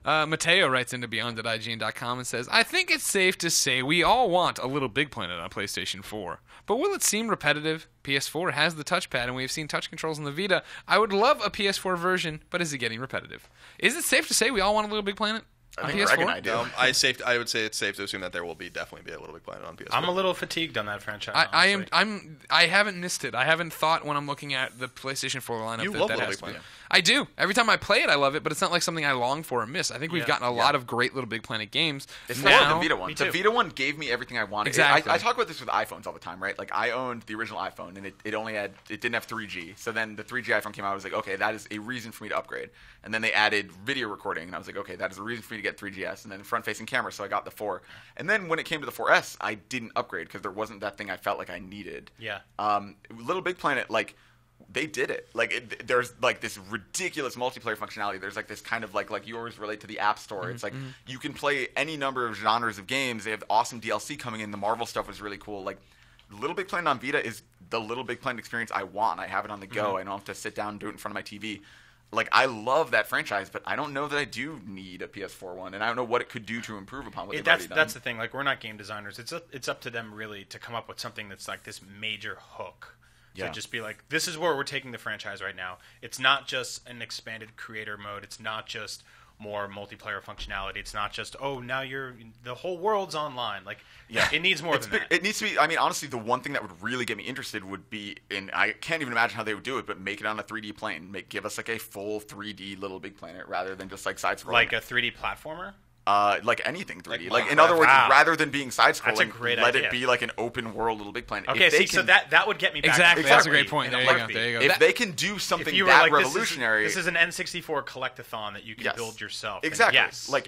Mateo writes into beyond.ign.com and says, I think it's safe to say we all want a Little Big Planet on PlayStation 4. But will it seem repetitive? PS4 has the touchpad, and we have seen touch controls on the Vita. I would love a PS4 version, but is it getting repetitive? Is it safe to say we all want a Little Big Planet on PS4? I do. I would say it's safe to assume that there will definitely be a Little Big Planet on PS4. I'm a little fatigued on that franchise. I haven't missed it. I haven't thought when I'm looking at the PlayStation 4 lineup You that love that Little has Big to be. Planet. I do. Every time I play it, I love it, but it's not like something I long for or miss. I think we've gotten a lot of great Little Big Planet games. It's now. not the Vita one. The Vita one gave me everything I wanted. Exactly. I talk about this with iPhones all the time, right? Like, I owned the original iPhone, and it didn't have 3G. So then the 3G iPhone came out. I was like, okay, that is a reason for me to upgrade. And then they added video recording, and I was like, okay, that is a reason for me to get 3GS. And then front-facing camera, so I got the 4. And then when it came to the 4S, I didn't upgrade because there wasn't that thing I felt like I needed. Yeah. Little Big Planet, like, they did it. Like, there's like this ridiculous multiplayer functionality. There's like this kind of like yours relate to the App Store. It's like you can play any number of genres of games. They have awesome DLC coming in. The Marvel stuff was really cool. Like, Little Big Planet on Vita is the Little Big Planet experience I want. I have it on the go. I don't have to sit down and do it in front of my TV. Like, I love that franchise, but I don't know that I do need a PS4 one, and I don't know what it could do to improve upon what they've already done. That's the thing. Like, we're not game designers. It's up to them really to come up with something that's like this major hook. To just be like, this is where we're taking the franchise right now. It's not just an expanded creator mode. It's not just more multiplayer functionality. It's not just, now the whole world's online. Like, it needs more than that. It needs to be. I mean, honestly, the one thing that would really get me interested would be, and I can't even imagine how they would do it, but make it on a 3D plane. Give us like a full 3D Little Big Planet rather than just like side scrolling. Like a 3D platformer. Like anything 3D. Like in other words, rather than being side-scrolling, let it be like an open world Little Big Planet. Okay, so that would get me back. Exactly. That's a great point. There you go. If they can do something that revolutionary, this is an N64 collect-a-thon that you can build yourself. Exactly.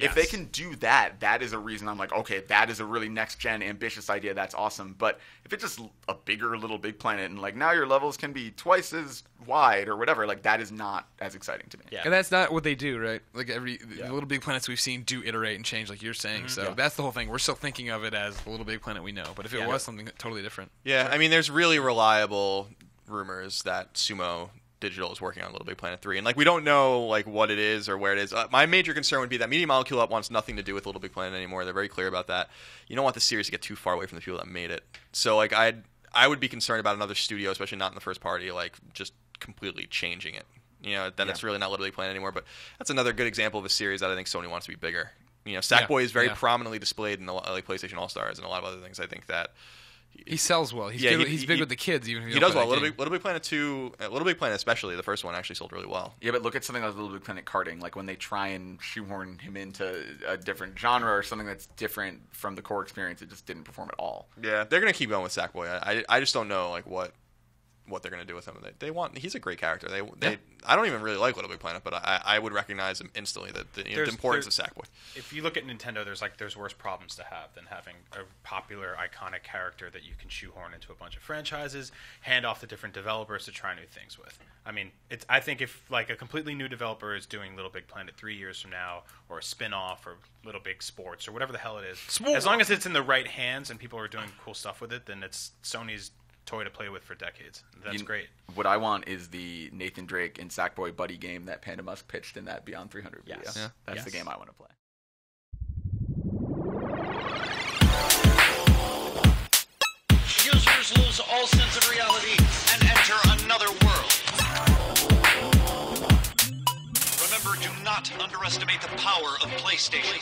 If they can do that, that is a reason I'm like, okay, that is a really next-gen ambitious idea. That's awesome. But if it's just a bigger Little Big Planet and like now your levels can be twice as wide or whatever, like that is not as exciting to me. Yeah. And that's not what they do, right? Like the Little Big Planets we've seen do iterate and change, like you're saying. So that's the whole thing. We're still thinking of it as the Little Big Planet we know, but if it was something totally different. Yeah, I mean, there's really reliable rumors that Sumo Digital is working on Little Big Planet 3, and like we don't know like what it is or where it is. My major concern would be that Media Molecule Up wants nothing to do with Little Big Planet anymore. They're very clear about that. You don't want the series to get too far away from the people that made it. So like I would be concerned about another studio, especially not in the first party, like just completely changing it. Then it's really not Little Big Planet anymore. But that's another good example of a series that I think Sony wants to be bigger. Sackboy is very prominently displayed in the like PlayStation All Stars and a lot of other things. I think that he sells well. He's big with the kids. Even if he does well. Little Big Planet 2, Little Big Planet especially, the first one actually sold really well. Yeah, but look at something like Little Big Planet karting. Like when they try and shoehorn him into a different genre or something that's different from the core experience, it just didn't perform at all. Yeah, they're gonna keep going with Sackboy. I just don't know like what they're going to do with him. He's a great character. I don't even really like Little Big Planet, but I would recognize him instantly the importance of Sackboy. If you look at Nintendo, there's worse problems to have than having a popular, iconic character that you can shoehorn into a bunch of franchises, hand off to different developers to try new things with. I mean, I think if like a completely new developer is doing Little Big Planet 3 years from now, or a spin-off, or Little Big Sports, or whatever the hell it is, as long as it's in the right hands and people are doing cool stuff with it, then it's Sony's toy to play with for decades. That's great. What I want is the Nathan Drake and Sackboy buddy game that Panda Musk pitched in that Beyond 300 video. That's the game I want to play. Users lose all sense of reality and enter another world. Remember, do not underestimate the power of PlayStation.